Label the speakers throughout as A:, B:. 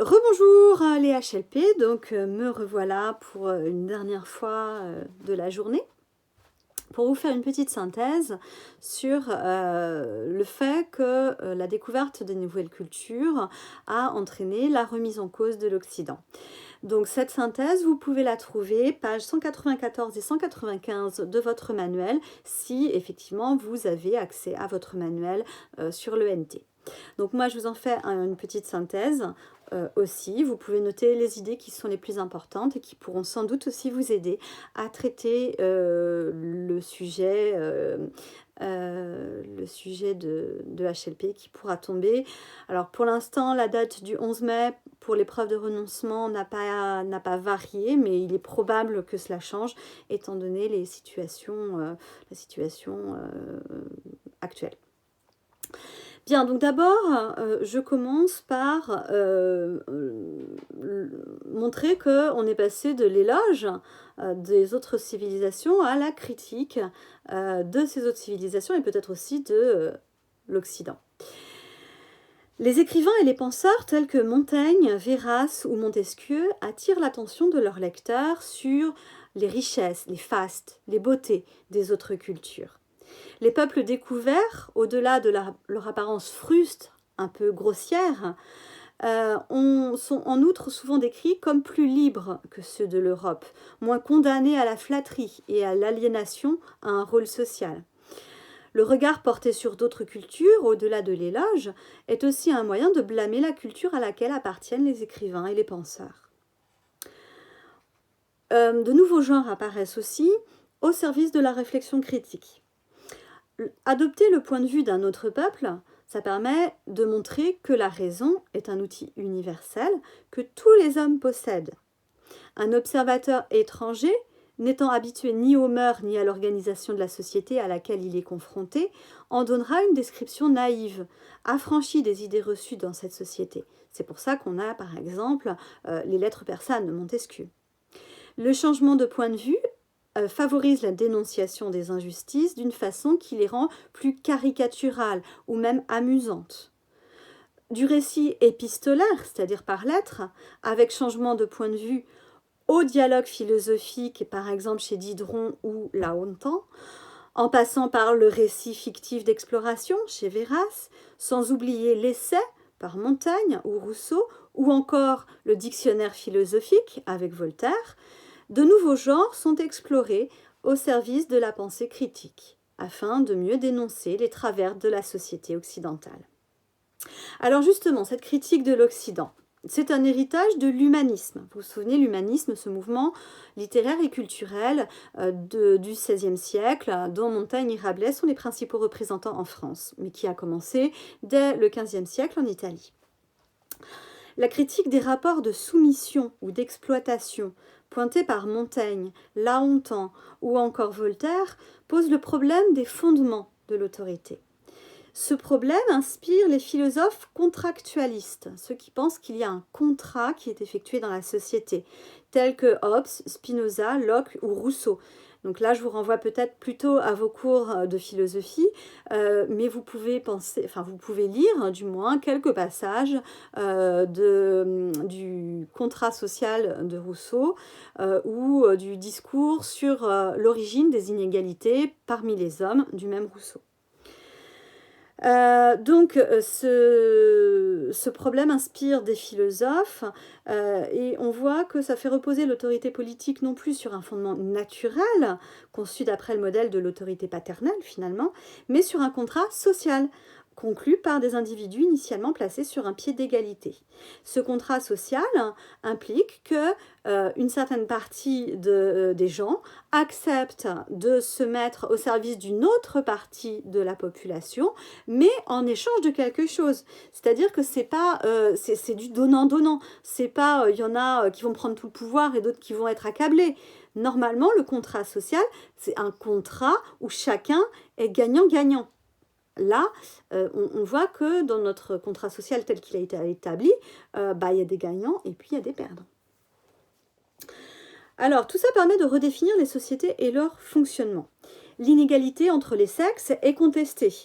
A: Rebonjour les HLP, donc me revoilà pour une dernière fois de la journée pour vous faire une petite synthèse sur le fait que la découverte de nouvelles cultures a entraîné la remise en cause de l'Occident. Donc cette synthèse, vous pouvez la trouver pages 194 et 195 de votre manuel si effectivement vous avez accès à votre manuel sur l'ENT. Donc moi, je vous en fais une petite synthèse aussi. Vous pouvez noter les idées qui sont les plus importantes et qui pourront sans doute aussi vous aider à traiter le sujet de HLP qui pourra tomber. Alors pour l'instant, la date du 11 mai pour l'épreuve de renoncement n'a pas varié, mais il est probable que cela change étant donné la situation actuelle. Bien, donc d'abord, je commence par montrer qu'on est passé de l'éloge des autres civilisations à la critique de ces autres civilisations et peut-être aussi de l'Occident. Les écrivains et les penseurs tels que Montaigne, Véras ou Montesquieu attirent l'attention de leurs lecteurs sur les richesses, les fastes, les beautés des autres cultures. Les peuples découverts, au-delà de leur apparence fruste, un peu grossière, sont en outre souvent décrits comme plus libres que ceux de l'Europe, moins condamnés à la flatterie et à l'aliénation à un rôle social. Le regard porté sur d'autres cultures, au-delà de l'éloge, est aussi un moyen de blâmer la culture à laquelle appartiennent les écrivains et les penseurs. De nouveaux genres apparaissent aussi au service de la réflexion critique. Adopter le point de vue d'un autre peuple, ça permet de montrer que la raison est un outil universel que tous les hommes possèdent. Un observateur étranger, n'étant habitué ni aux mœurs ni à l'organisation de la société à laquelle il est confronté, en donnera une description naïve, affranchie des idées reçues dans cette société. C'est pour ça qu'on a par exemple les lettres persanes de Montesquieu. Le changement de point de vue favorise la dénonciation des injustices d'une façon qui les rend plus caricaturales ou même amusantes. Du récit épistolaire, c'est-à-dire par lettres, avec changement de point de vue au dialogue philosophique, par exemple chez Diderot ou La Hontan, en passant par le récit fictif d'exploration chez Véras, sans oublier l'essai par Montaigne ou Rousseau, ou encore le dictionnaire philosophique avec Voltaire, de nouveaux genres sont explorés au service de la pensée critique, afin de mieux dénoncer les travers de la société occidentale. Alors justement, cette critique de l'Occident, c'est un héritage de l'humanisme. Vous vous souvenez, l'humanisme, ce mouvement littéraire et culturel du XVIe siècle, dont Montaigne et Rabelais sont les principaux représentants en France, mais qui a commencé dès le XVe siècle en Italie. La critique des rapports de soumission ou d'exploitation pointés par Montaigne, La Hontan ou encore Voltaire pose le problème des fondements de l'autorité. Ce problème inspire les philosophes contractualistes, ceux qui pensent qu'il y a un contrat qui est effectué dans la société, tels que Hobbes, Spinoza, Locke ou Rousseau. Donc là, je vous renvoie peut-être plutôt à vos cours de philosophie, mais vous pouvez lire du moins quelques passages du contrat social de Rousseau ou du discours sur l'origine des inégalités parmi les hommes du même Rousseau. Ce problème inspire des philosophes et on voit que ça fait reposer l'autorité politique non plus sur un fondement naturel, conçu d'après le modèle de l'autorité paternelle finalement, mais sur un contrat social, conclu par des individus initialement placés sur un pied d'égalité. Ce contrat social implique que une certaine partie des gens acceptent de se mettre au service d'une autre partie de la population, mais en échange de quelque chose. C'est-à-dire que c'est du donnant-donnant. C'est pas, il y en a qui vont prendre tout le pouvoir et d'autres qui vont être accablés. Normalement, le contrat social, c'est un contrat où chacun est gagnant-gagnant. Là, on voit que dans notre contrat social tel qu'il a été établi, il y a des gagnants et puis il y a des perdants. Alors, tout ça permet de redéfinir les sociétés et leur fonctionnement. L'inégalité entre les sexes est contestée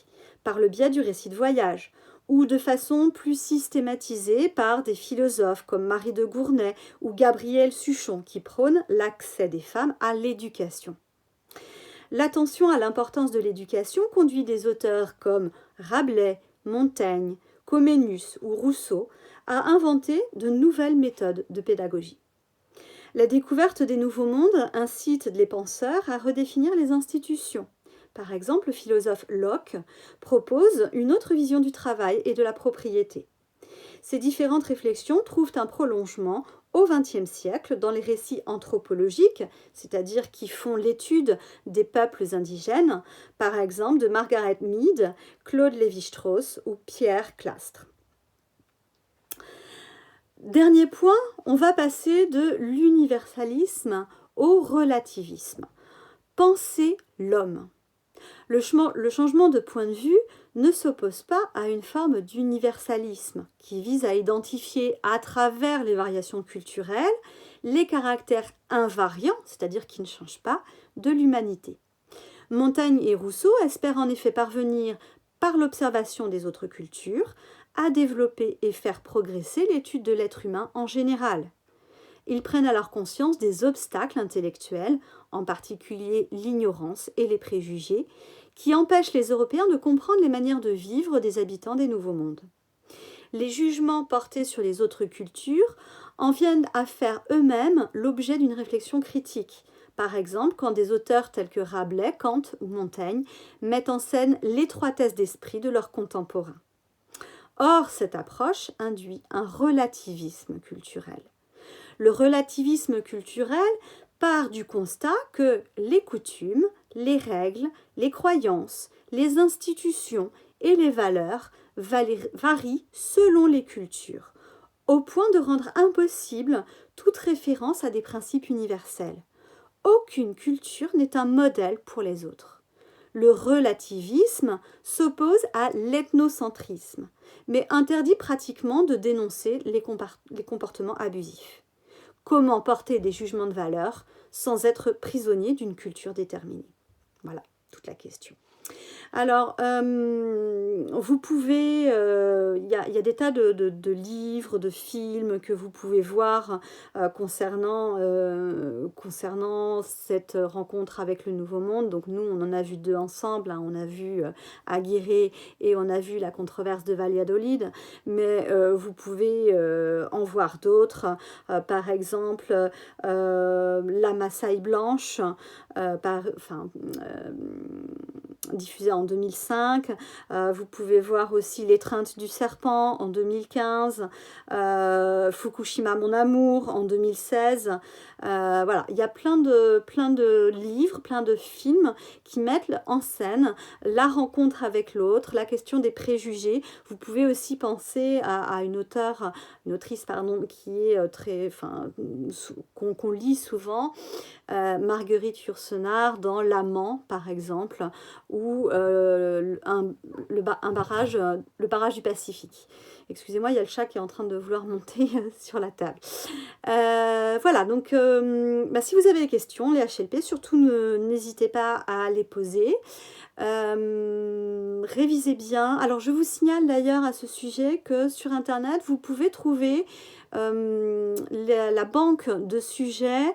A: par le biais du récit de voyage. ou de façon plus systématisée par des philosophes comme Marie de Gournay ou Gabriel Suchon qui prônent l'accès des femmes à l'éducation. L'attention à l'importance de l'éducation conduit des auteurs comme Rabelais, Montaigne, Comenius ou Rousseau à inventer de nouvelles méthodes de pédagogie. La découverte des nouveaux mondes incite les penseurs à redéfinir les institutions. Par exemple, le philosophe Locke propose une autre vision du travail et de la propriété. Ces différentes réflexions trouvent un prolongement au XXe siècle dans les récits anthropologiques, c'est-à-dire qui font l'étude des peuples indigènes, par exemple de Margaret Mead, Claude Lévi-Strauss ou Pierre Clastres. Dernier point, on va passer de l'universalisme au relativisme. Penser l'homme. Le changement de point de vue ne s'oppose pas à une forme d'universalisme qui vise à identifier à travers les variations culturelles les caractères invariants, c'est-à-dire qui ne changent pas, de l'humanité. Montaigne et Rousseau espèrent en effet parvenir, par l'observation des autres cultures, à développer et faire progresser l'étude de l'être humain en général. Ils prennent alors conscience des obstacles intellectuels, en particulier l'ignorance et les préjugés, qui empêchent les Européens de comprendre les manières de vivre des habitants des Nouveaux Mondes. Les jugements portés sur les autres cultures en viennent à faire eux-mêmes l'objet d'une réflexion critique. Par exemple, quand des auteurs tels que Rabelais, Kant ou Montaigne mettent en scène l'étroitesse d'esprit de leurs contemporains. Or, cette approche induit un relativisme culturel. Le relativisme culturel part du constat que les coutumes, les règles, les croyances, les institutions et les valeurs varient selon les cultures, au point de rendre impossible toute référence à des principes universels. Aucune culture n'est un modèle pour les autres. Le relativisme s'oppose à l'ethnocentrisme, mais interdit pratiquement de dénoncer les comportements abusifs. Comment porter des jugements de valeur sans être prisonnier d'une culture déterminée? Voilà toute la question. Alors, vous pouvez, y a des tas de livres, de films que vous pouvez voir concernant cette rencontre avec le Nouveau Monde. Donc nous, on en a vu deux ensemble, hein. On a vu Aguirre et on a vu la controverse de Valladolid, mais vous pouvez en voir d'autres, par exemple La Massaille Blanche, diffusée en 2005. Vous pouvez voir aussi L'étreinte du serpent en 2015, Fukushima mon amour en 2016. Voilà, il y a plein de livres, plein de films qui mettent en scène la rencontre avec l'autre, la question des préjugés. Vous pouvez aussi penser à une autrice qui est qu'on lit souvent, Marguerite Yourcenar dans L'Amant par exemple, ou le barrage du Pacifique. Excusez-moi, il y a le chat qui est en train de vouloir monter sur la table. Voilà, donc si vous avez des questions, les HLP, surtout n'hésitez pas à les poser. Révisez bien. Alors je vous signale d'ailleurs à ce sujet que sur internet vous pouvez trouver la banque de sujets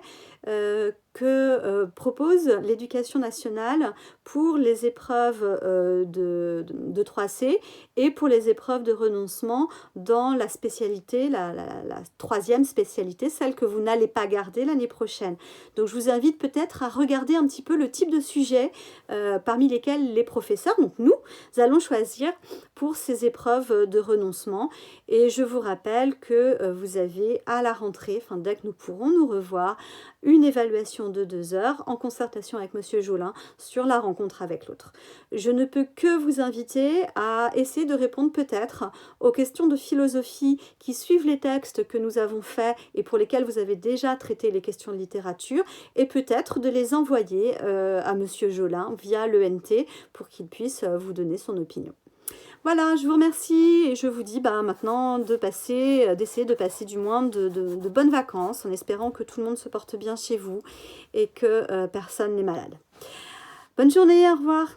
A: que propose l'Éducation nationale pour les épreuves de 3C et pour les épreuves de renoncement dans la spécialité, la troisième spécialité, celle que vous n'allez pas garder l'année prochaine. Donc je vous invite peut-être à regarder un petit peu le type de sujet parmi lesquels les professeurs, donc nous, allons choisir pour ces épreuves de renoncement. Et je vous rappelle que vous avez à la rentrée, dès que nous pourrons nous revoir, une évaluation de 2 heures en concertation avec Monsieur Jolin sur la rencontre avec l'autre. Je ne peux que vous inviter à essayer de répondre peut-être aux questions de philosophie qui suivent les textes que nous avons faits et pour lesquels vous avez déjà traité les questions de littérature, et peut-être de les envoyer à Monsieur Jolin via l'ENT pour qu'il puisse vous donner son opinion. Voilà, je vous remercie et je vous dis maintenant d'essayer de passer du moins de bonnes vacances en espérant que tout le monde se porte bien chez vous et que personne n'est malade. Bonne journée, au revoir.